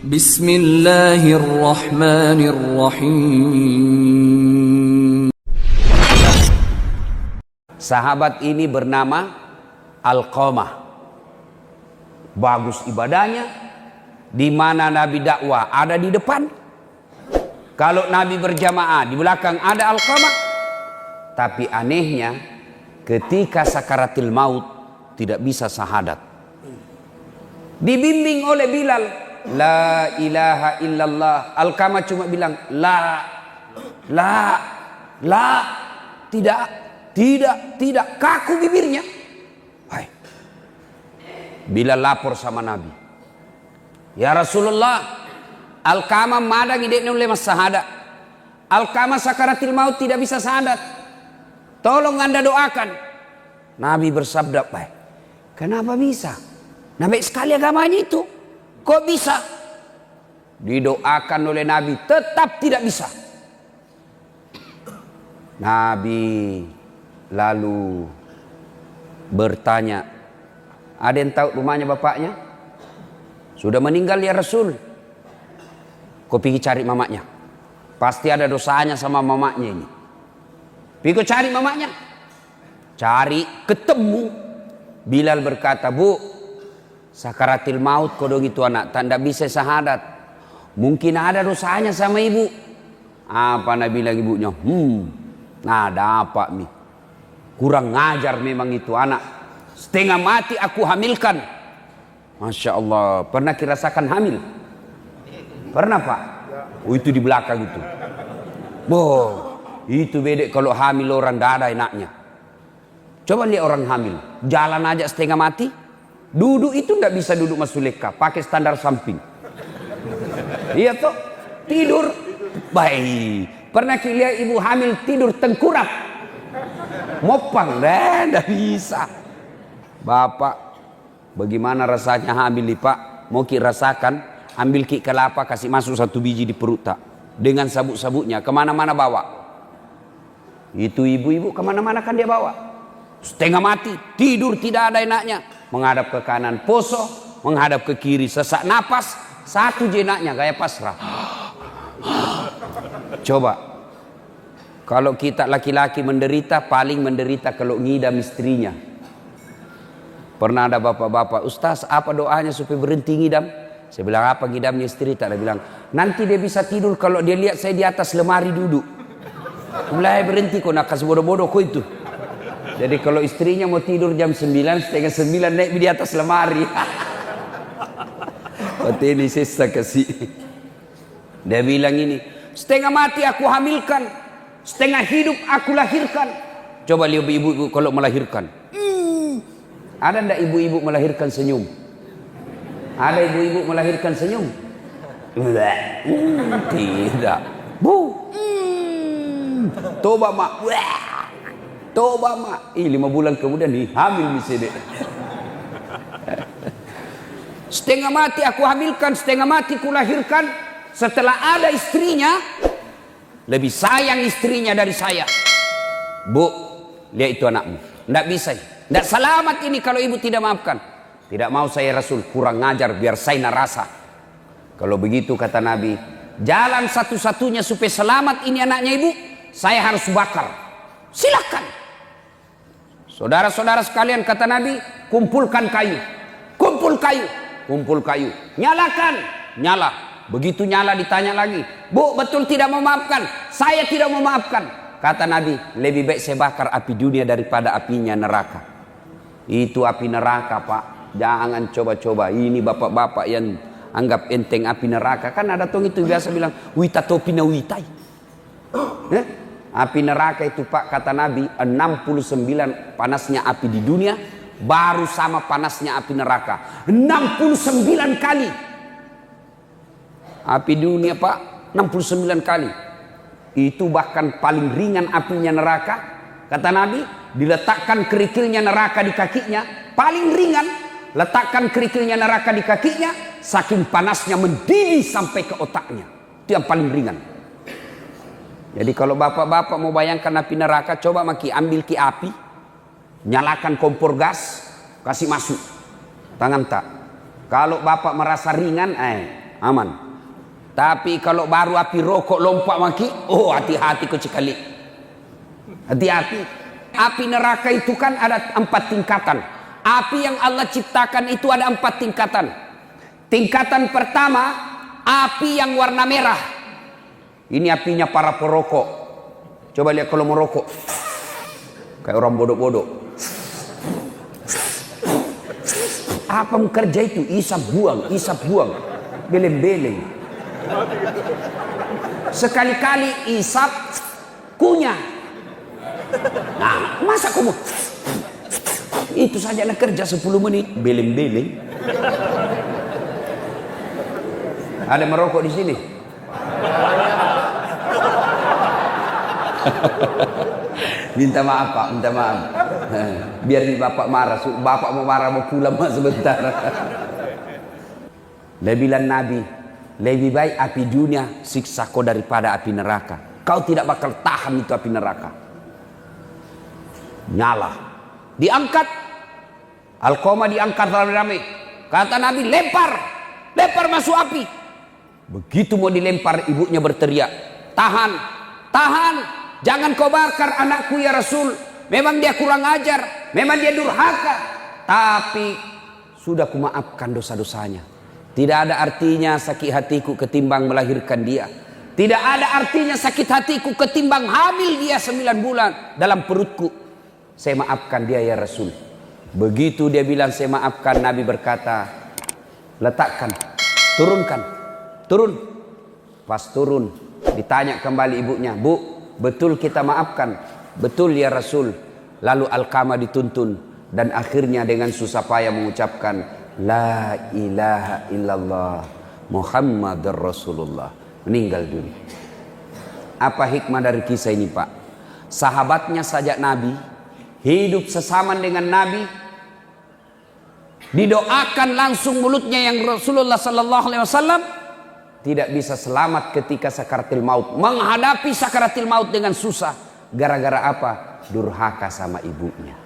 Bismillahirrahmanirrahim. Sahabat ini bernama Alqamah. Bagus ibadahnya. Di mana Nabi dakwah ada di depan. Kalau Nabi berjamaah di belakang ada Alqamah. Tapi anehnya ketika sakaratil maut tidak bisa syahadat. Dibimbing oleh Bilal, la ilaha illallah. Alqamah cuma bilang la, tidak, kaku bibirnya. Hai. Bilal lapor sama Nabi, ya Rasulullah, Alqamah madang ideknya oleh mas syahadat. Alqamah sakaratil maut tidak bisa syahadat. Tolong Anda doakan. Nabi bersabda, baik. Kenapa bisa? Nabi sekali agamanya itu. Kok bisa? Didoakan oleh Nabi, tetap tidak bisa. Nabi lalu bertanya, ada yang tahu rumahnya bapaknya? Sudah meninggal ya Rasul. Kau pergi cari mamanya. Pasti ada dosanya sama mamanya ini. Pergi kau cari mamanya. Cari, ketemu. Bilal berkata, Bu, sakaratil maut kodong itu anak, tanda bisa syahadat. Mungkin ada dosanya sama ibu. Apa Nabi bilang ibunya? Ada apa mi? Kurang ngajar memang itu anak. Setengah mati aku hamilkan. Masya Allah. Pernah kirasakan hamil? Pernah Pak? Oh itu di belakang itu. Itu bedek kalau hamil orang tidak ada enaknya. Coba lihat orang hamil. Jalan aja setengah mati. Duduk itu tidak bisa duduk mas Suleka. Pakai standar samping. Iya toh? Tidur. Baik. Pernah lihat ibu hamil tidur tengkurap. Mopang. Tidak bisa. Bapak, bagaimana rasanya hamil nih Pak? Mau rasakan, ambil kelapa, kasih masuk 1 biji di perut tak. Dengan sabuk-sabuknya, kemana-mana bawa. Itu ibu-ibu kemana-mana kan dia bawa. Setengah mati, tidur tidak ada enaknya. Menghadap ke kanan poso, menghadap ke kiri sesak napas. Satu jenaknya gaya pasrah. Coba, kalau kita laki-laki menderita, paling menderita kalau ngidam istrinya. Pernah ada bapak-bapak, Ustaz apa doanya supaya berhenti ngidam? Saya bilang apa ngidamnya istri? Tak ada bilang, nanti dia bisa tidur kalau dia lihat saya di atas lemari duduk. Mulai berhenti kok nak kasih bodoh-bodoh kok itu. Jadi kalau istrinya mau tidur jam 9, setengah 9 naik di atas lemari. Waktu ini saya kasih. Dia bilang ini, setengah mati aku hamilkan, setengah hidup aku lahirkan. Coba lihat ibu-ibu kalau melahirkan. Ada ndak ibu-ibu melahirkan senyum? Ada ibu-ibu melahirkan senyum? Tidak. Bu. Toba mak. Toba mak. 5 bulan kemudian nih hamil misalnya. Setengah mati aku hamilkan, setengah mati ku lahirkan. Setelah ada istrinya, lebih sayang istrinya dari saya. Bu, lihat itu anakmu. Nggak bisa. Nggak selamat ini kalau ibu tidak maafkan. Tidak mau saya Rasul, kurang ngajar biar saya narasa. Kalau begitu kata Nabi, jalan satu-satunya supaya selamat ini anaknya ibu, saya harus bakar. Silakan. Saudara-saudara sekalian kata Nabi, kumpulkan kayu. Kumpul kayu. Kumpul kayu. Nyalakan. Nyala. Begitu nyala ditanya lagi, Bu betul tidak memaafkan? Saya tidak memaafkan. Kata Nabi, lebih baik saya bakar api dunia daripada apinya neraka. Itu api neraka Pak. Jangan coba-coba. Ini bapak-bapak yang anggap enteng api neraka. Kan ada tong itu biasa bilang, wita topina witai. Api neraka itu Pak, kata Nabi, 69 panasnya api di dunia, baru sama panasnya api neraka. 69 kali. Api dunia Pak, 69 kali. Itu bahkan paling ringan apinya neraka. Kata Nabi, diletakkan kerikilnya neraka di kakinya, paling ringan. Letakkan kerikilnya neraka di kakinya, saking panasnya mendidih sampai ke otaknya. Itu yang paling ringan. Jadi kalau bapak-bapak mau bayangkan api neraka, coba maki ambil api, nyalakan kompor gas, kasih masuk tangan tak. Kalau bapak merasa ringan, aman. Tapi kalau baru api rokok lompat maki, oh hati-hati kau sekali. Hati-hati. Api neraka itu kan ada 4 tingkatan. Api yang Allah ciptakan itu ada 4 tingkatan. Tingkatan pertama, api yang warna merah. Ini apinya para perokok. Coba lihat kalau merokok. Kayak orang bodoh-bodoh. Apa kerja itu? Isap buang. Beleng-beleng. Sekali-kali isap, kunyah. Nah, masa kamu itu saja nak kerja 10 menit, beleng-beleng. Ada merokok di sini? Minta maaf Pak, minta maaf. Biar bapak marah, bapak mau marah mau pulang mas sebentar. Dia bilang Nabi, lebih baik api dunia siksa kau daripada api neraka. Kau tidak bakal tahan itu api neraka. Nyala, diangkat, Alqamah diangkat ramai-ramai. Kata Nabi, lempar masuk api. Begitu mau dilempar, ibunya berteriak, tahan, jangan kau bakar anakku ya Rasul. Memang dia kurang ajar, memang dia durhaka, tapi sudah kumaafkan dosa-dosanya. Tidak ada artinya sakit hatiku ketimbang melahirkan dia. Tidak ada artinya sakit hatiku ketimbang hamil dia 9 bulan dalam perutku. Saya maafkan dia ya Rasul. Begitu dia bilang saya maafkan, Nabi berkata, letakkan, turun. Pas turun, ditanya kembali ibunya, Bu, betul kita maafkan? Betul ya Rasul. Lalu Alqamah dituntun dan akhirnya dengan susah payah mengucapkan La ilaha illallah Muhammadur Rasulullah. Meninggal dunia. Apa hikmah dari kisah ini Pak? Sahabatnya saja Nabi, hidup sesama dengan Nabi, didoakan langsung mulutnya yang Rasulullah sallallahu alaihi wasallam tidak bisa selamat ketika sakaratil maut, menghadapi sakaratil maut dengan susah. Gara-gara apa? Durhaka sama ibunya.